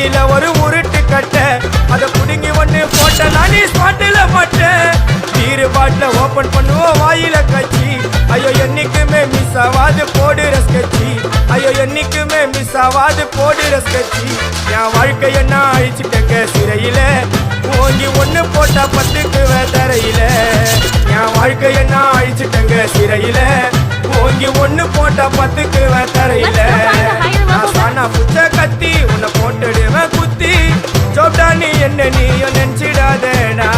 கையில ஒரு உருட்டு கட்ட அத புடுங்கி ஒண்ணு போட்ட நானே ஸ்பாட்டில மாட்டேன். பீரு பாட்டில ஓபன் பண்ணுவோம் வாயில கட்சி. ஐயோ என்னைக்குமே மிஸ் ஆவாது போடுற ஸ்கெட்சி. ஐயோ என்னைக்குமே மிஸ் ஆவாது போடுற ஸ்கெட்சி. என் வாழ்க்கைய நான் அழிச்சிட்டேங்க சிறையில. ஓங்கி ஒண்ணு போட்டா 10க்கு தரையில. என் வாழ்க்கைய நான் அழிச்சிட்டேங்க சிறையில. ஓங்கி ஒண்ணு போட்டா 10க்கு தரையில. நான் சானா புச்ச கத்தி உன்னை போட்டுடுவேன் குத்தி. ஜோப்டா நீ என்ன நீயும் நினைச்சிடாதேடா.